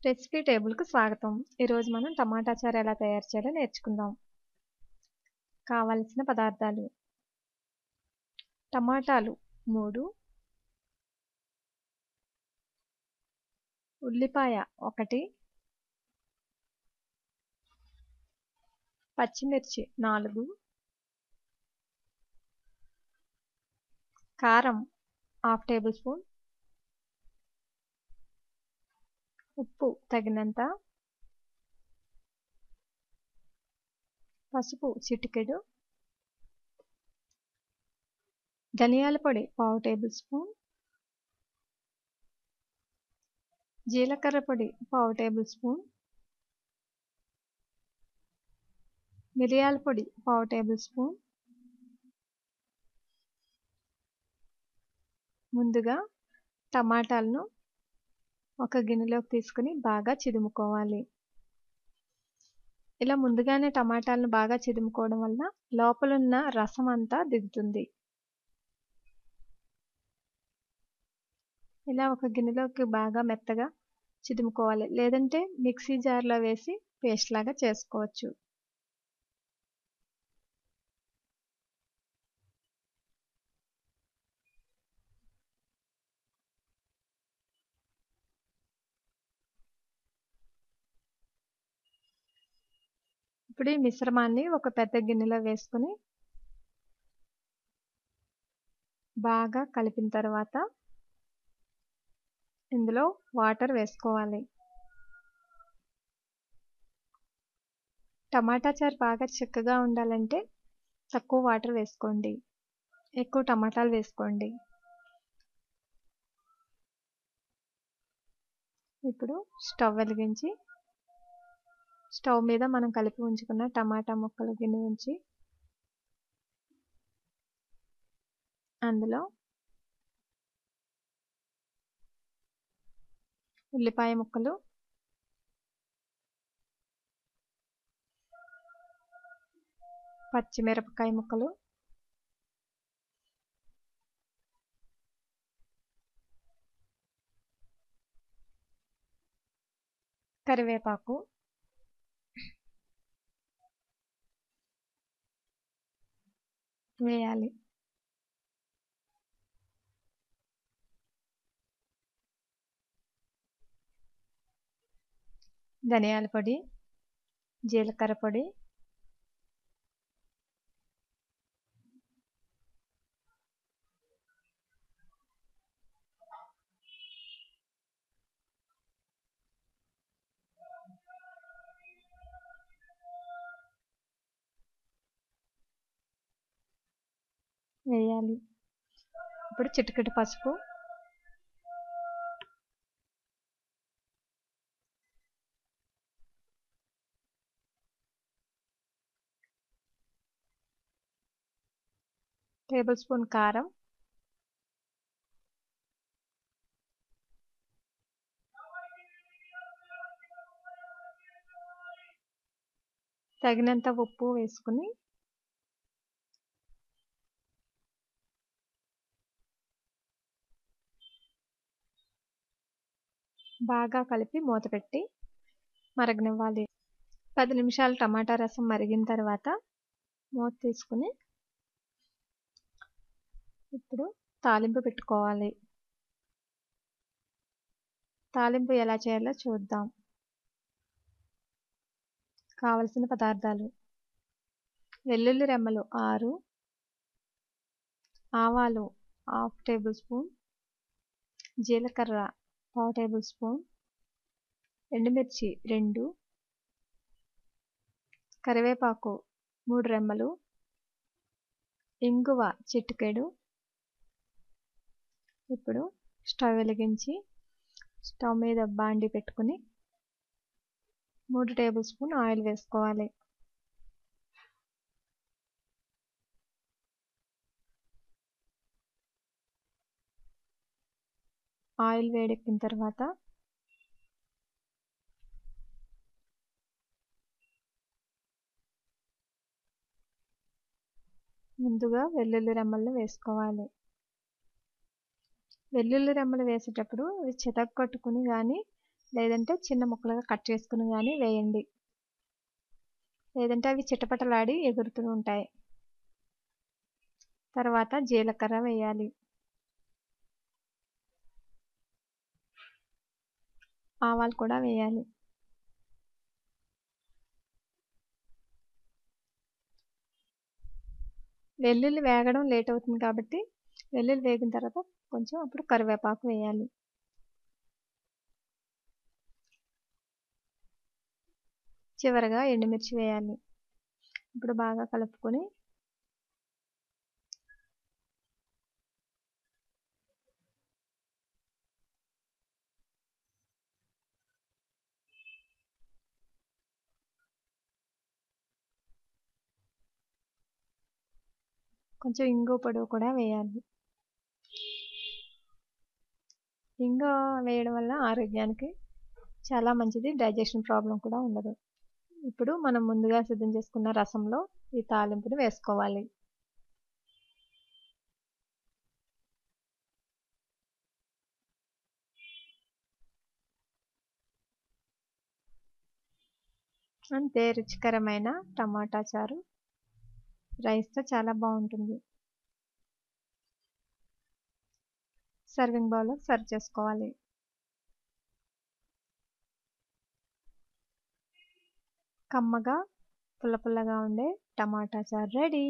Recipe టేబుల్‌కు స్వాగతం. ఈరోజు మనం టమాటా చారు ఎలా తయారు చేయాలో నేర్చుకుందాం. కావలసిన పదార్థాలు: టమాటాలు 3, ఉల్లిపాయ 1, పచ్చిమిర్చి 4, కారం ½ టేబుల్ స్పూన్, ఉప్పు తగినంత, పసుపు చిటికెడు, ధనియాల పొడి ½ టేబుల్ స్పూన్, జీలకర్ర పొడి ½ టేబుల్ స్పూన్, మిరియాల పొడి ½ టేబుల్ స్పూన్. ముందుగా టమాటాలను ఒక గిన్నెలోకి తీసుకుని బాగా చిదుముకోవాలి. ఇలా ముందుగానే టమాటాలను బాగా చిదుముకోవడం వల్ల లోపలున్న రసం అంతా దిగుతుంది. ఇలా ఒక గిన్నెలోకి బాగా మెత్తగా చిదుముకోవాలి, లేదంటే మిక్సీ జార్లో వేసి పేస్ట్ లాగా చేసుకోవచ్చు. ఇప్పుడు ఈ మిశ్రమాన్ని ఒక పెద్ద గిన్నెలో వేసుకుని బాగా కలిపిన తర్వాత ఇందులో వాటర్ వేసుకోవాలి. టమాటా చారు బాగా చిక్కగా ఉండాలంటే తక్కువ వాటర్ వేసుకోండి, ఎక్కువ టమాటాలు వేసుకోండి. ఇప్పుడు స్టవ్ వెలిగించి స్టవ్ మీద మనం కలిపి ఉంచుకున్న టమాటా ముక్కల గిన్నె ఉంచి అందులో ఉల్లిపాయ ముక్కలు, పచ్చిమిరపకాయ ముక్కలు, కరివేపాకు, వేయాలి. ధనియాల పొడి, జీలకర్ర పొడి, వేయాలి. ఇప్పుడు చిటికెడు పసుపు, టేబుల్ స్పూన్ కారం, తగినంత ఉప్పు వేసుకుని బాగా కలిపి మూత పెట్టి మరగనివ్వాలి. 10 నిమిషాలు టమాటా రసం మరిగిన తర్వాత మూత తీసుకుని ఇప్పుడు తాలింపు పెట్టుకోవాలి. తాలింపు ఎలా చేయాలో చూద్దాం. కావలసిన పదార్థాలు: వెల్లుల్లి రెమ్మలు 6, ఆవాలు ½ టేబుల్ స్పూన్, జీలకర్ర ½ టేబుల్ స్పూన్, ఎండుమిర్చి 2, కరివేపాకు 3 రెమ్మలు, ఇంగువ చిటికెడు. ఇప్పుడు స్టవ్ వెలిగించి స్టవ్ మీద బాండీ పెట్టుకుని 3 టేబుల్ స్పూన్ ఆయిల్ వేసుకోవాలి. ఆయిల్ వేడెక్కిన తర్వాత ముందుగా వెల్లుల్లి రెమ్మలను వేసుకోవాలి. వెల్లుల్లి రెమ్మలు వేసేటప్పుడు అవి చితగ్గొట్టుకుని కానీ లేదంటే చిన్న ముక్కలుగా కట్ చేసుకుని కానీ వేయండి. లేదంటే అవి చిటపటలాడి ఎగురుతూ ఉంటాయి. తర్వాత జీలకర్ర వేయాలి. ఆవాలు కూడా వేయాలి. వెల్లుల్లి వేగడం లేట్ అవుతుంది కాబట్టి వెల్లుల్లి వేగిన తర్వాత కొంచెం అప్పుడు కరివేపాకు వేయాలి. చివరగా ఎండుమిర్చి వేయాలి. ఇప్పుడు బాగా కలుపుకొని కొంచెం ఇంగువ పొడి కూడా వేయాలి. ఇంగువ వేయడం వల్ల ఆరోగ్యానికి చాలా మంచిది. డైజెషన్ ప్రాబ్లం కూడా ఉండదు. ఇప్పుడు మనం ముందుగా సిద్ధం చేసుకున్న రసంలో ఈ తాలింపుని వేసుకోవాలి. అంతే, రుచికరమైన టమాటా చారు రైస్తో చాలా బాగుంటుంది. సర్వింగ్ బౌల్లో సర్వ్ చేసుకోవాలి. కమ్మగా పుల్ల పుల్లగా ఉండే టమాటా చారు రెడీ.